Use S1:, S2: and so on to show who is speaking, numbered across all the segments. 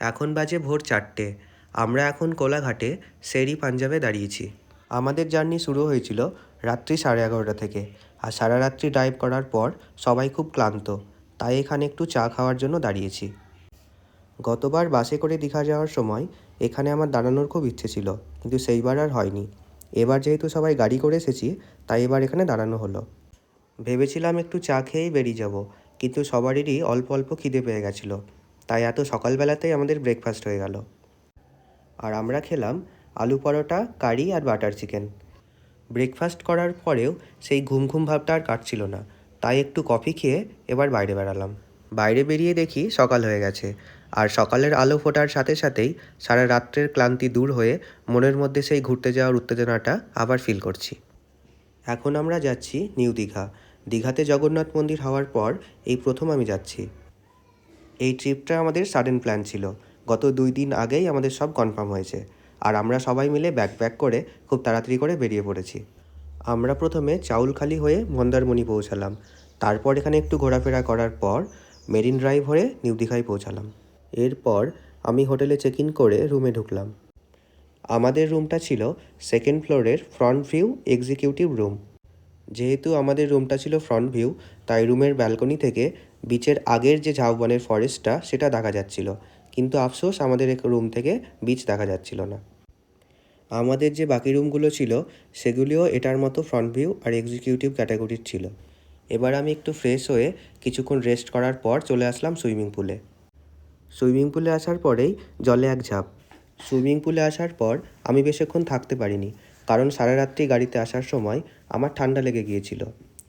S1: এখন বাজে ভোর 4টে। আমরা এখন কোলাঘাটে শের-ই পাঞ্জাবে দাঁড়িয়েছি। আমাদের জার্নি শুরু হয়েছিল রাত্রি 11:30 থেকে। আর সারা রাত্রি ড্রাইভ করার পর সবাই খুব ক্লান্ত, তাই এখানে একটু চা খাওয়ার জন্য দাঁড়িয়েছি। গতবার বাসে করে দীঘা যাওয়ার সময় এখানে আমার দাঁড়ানোর খুব ইচ্ছে ছিল, কিন্তু সেইবার আর হয়নি। এবার যেহেতু সবাই গাড়ি করে এসেছি, তাই এবার এখানে দাঁড়ানো হলো। ভেবেছিলাম একটু চা খেয়েই বেরিয়ে যাব, কিন্তু সবারই অল্প অল্প খিদে পেয়ে গেছিলো, তাই এত সকালবেলাতেই আমাদের ব্রেকফাস্ট হয়ে গেল। আর আমরা খেলাম আলু পরোটা, কারি আর বাটার চিকেন। ব্রেকফাস্ট করার পরেও সেই ঘুম ঘুম ভাবটা আর কাটছিল না, তাই একটু কফি খেয়ে এবার বাইরে বেরালাম। বাইরে বেরিয়ে দেখি সকাল হয়ে গেছে, আর সকালের আলো ফোটার সাথে সাথেই সারা রাত্রের ক্লান্তি দূর হয়ে মনের মধ্যে সেই ঘুরতে যাওয়ার উত্তেজনাটা আবার ফিল করছি। এখন আমরা যাচ্ছি নিউ দীঘা। দীঘাতে জগন্নাথ মন্দির হওয়ার পর এই প্রথম আমি যাচ্ছি। এই ট্রিপটা আমাদের সাডেন প্ল্যান ছিল, গত 2 দিন আগেই আমাদের সব কনফার্ম হয়েছে। আর আমরা সবাই মিলে ব্যাক করে খুব তাড়াতাড়ি করে বেরিয়ে পড়েছি। আমরা প্রথমে চাউলখালি হয়ে মন্দারমণি পৌঁছালাম, তারপর এখানে একটু ঘোরাফেরা করার পর মেরিন ড্রাইভ হয়ে নিউ দীঘায় পৌঁছালাম। এরপর আমি হোটেলে চেক ইন করে রুমে ঢুকলাম। আমাদের রুমটা ছিল 2nd ফ্লোরের ফ্রন্ট ভিউ এক্সিকিউটিভ রুম। যেহেতু আমাদের রুমটা ছিল ফ্রন্ট ভিউ, তাই রুমের ব্যালকনি থেকে বিচের আগের যে ঝাউবনের ফরেস্টটা সেটা দেখা যাচ্ছিল, কিন্তু আফসোস আমাদের রুম থেকে বিচ দেখা যাচ্ছিল না। আমাদের যে বাকি রুমগুলো ছিল সেগুলিও এটার মতো ফ্রন্ট ভিউ আর এক্সিকিউটিভ ক্যাটাগরির ছিল। এবার আমি একটু ফ্রেশ হয়ে কিছুক্ষণ রেস্ট করার পর চলে আসলাম সুইমিং পুলে। সুইমিং পুলে আসার পরেই জলে এক ঝাঁপ। সুইমিং পুলে আসার পর আমি বেশিক্ষণ থাকতে পারিনি, কারণ সারা রাত্রি গাড়িতে আসার সময় আমার ঠান্ডা লেগে গিয়েছিল।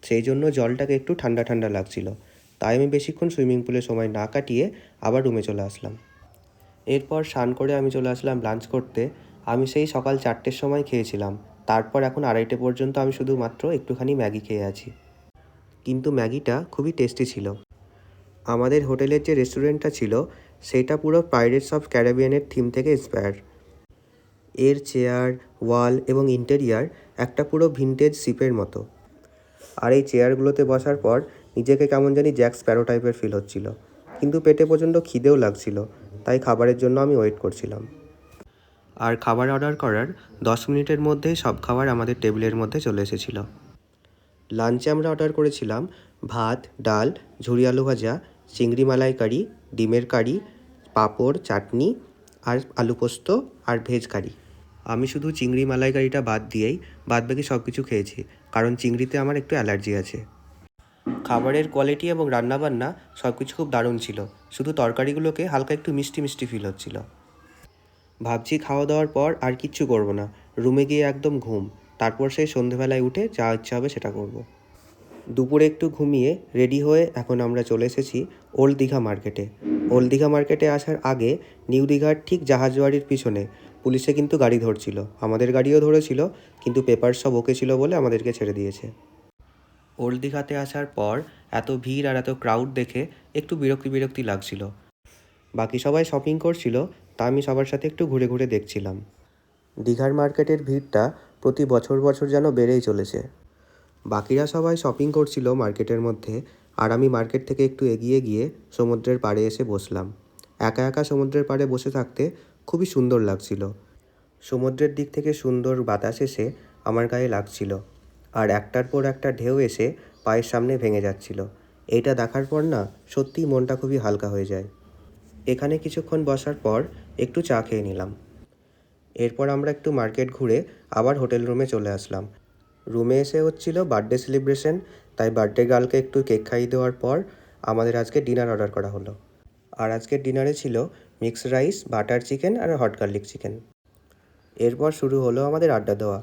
S1: সেই জন্য জলটাকে একটু ঠান্ডা ঠান্ডা লাগছিল, তাই আমি বেশিক্ষণ সুইমিং পুলে সময় না কাটিয়ে আবার রুমে চলে আসলাম। এরপর স্নান করে আমি চলে আসলাম লাঞ্চ করতে। আমি সেই সকাল 4টের সময় খেয়েছিলাম, তারপর এখন 2:30 পর্যন্ত আমি শুধুমাত্র একটুখানি ম্যাগি খেয়ে আছি, কিন্তু ম্যাগিটা খুবই টেস্টি ছিল। আমাদের হোটেলের যে রেস্টুরেন্টটা ছিল সেটা পুরো পাইরেটস অফ ক্যারিবিয়ানের থিম থেকে ইন্সপায়ার। এর চেয়ার, ওয়াল এবং ইন্টেরিয়ার একটা পুরো ভিনটেজ শিপের মতো। আর এই চেয়ারগুলোতে বসার পর নিজেকে কেমন জানি জ্যাক স্প্যারো টাইপের ফিল হচ্ছিল, কিন্তু পেটে প্রচণ্ড খিদেও লাগছিল, তাই খাবারের জন্য আমি ওয়েট করছিলাম। আর খাবার অর্ডার করার 10 মিনিটের মধ্যেই সব খাবার আমাদের টেবিলের মধ্যে চলে এসেছিল। লাঞ্চে আমরা অর্ডার করেছিলাম ভাত, ডাল, ঝুরি আলু ভাজা, চিংড়ি মালাইকারি, ডিমের কারি, পাঁপড়, চাটনি আর আলু পোস্ত আর ভেজ কারি। আমি শুধু চিংড়ি মালাইকারিটা বাদ দিয়েই বাদবাকি সব কিছু খেয়েছি, কারণ চিংড়িতে আমার একটু অ্যালার্জি আছে। খাবারের কোয়ালিটি এবং রান্নাবান্না সব কিছু খুব দারুণ ছিল, শুধু তরকারিগুলোকে হালকা একটু মিষ্টি মিষ্টি ফিল হচ্ছিল। ভাবছি খাওয়া দাওয়ার পর আর কিচ্ছু করব না, রুমে গিয়ে একদম ঘুম, তারপর সেই সন্ধেবেলায় উঠে যা ইচ্ছা হবে সেটা করব। দুপুরে একটু ঘুমিয়ে রেডি হয়ে এখন আমরা চলে এসেছি ওল্ড দীঘা মার্কেটে। ওল্ড দীঘা মার্কেটে আসার আগে নিউ দীঘার ঠিক জাহাজবাড়ির পিছনে পুলিশে কিন্তু গাড়ি ধরছিল, আমাদের গাড়িও ধরেছিল, কিন্তু পেপার সব ওকে ছিল বলে আমাদেরকে ছেড়ে দিয়েছে। ওল্ড দীঘাতে আসার পর এত ভিড় আর এত ক্রাউড দেখে একটু বিরক্তি বিরক্তি লাগছিল। বাকি সবাই শপিং করছিল, তা আমি সবার সাথে একটু ঘুরে ঘুরে দেখছিলাম। দীঘার মার্কেটের ভিড়টা প্রতি বছর বছর যেন বেড়েই চলেছে। বাকিরা সবাই শপিং করছিল মার্কেটের মধ্যে, আর আমি মার্কেট থেকে একটু এগিয়ে গিয়ে সমুদ্রের পাড়ে এসে বসলাম। একা একা সমুদ্রের পাড়ে বসে থাকতে খুবই সুন্দর লাগছিল। সমুদ্রের দিক থেকে সুন্দর বাতাস এসে আমার গায়ে লাগছিল, আর একটার পর একটা ঢেউ এসে পায়ের সামনে ভেঙে যাচ্ছিল। এইটা দেখার পর না সত্যিই মনটা খুবই হালকা হয়ে যায়। এখানে কিছুক্ষণ বসার পর একটু চা খেয়ে নিলাম। এরপর আমরা একটু মার্কেট ঘুরে আবার হোটেল রুমে চলে আসলাম। রুমে এসে হচ্ছিল বার্থডে সেলিব্রেশন, তাই বার্থডে গার্লকে একটু কেক খাইয়ে দেওয়ার পর আমাদের আজকে ডিনার অর্ডার করা হলো। আর আজকের ডিনারে ছিল মিক্সড রাইস, বাটার চিকেন আর হট গার্লিক চিকেন। এরপর শুরু হলো আমাদের আড্ডা দেওয়া।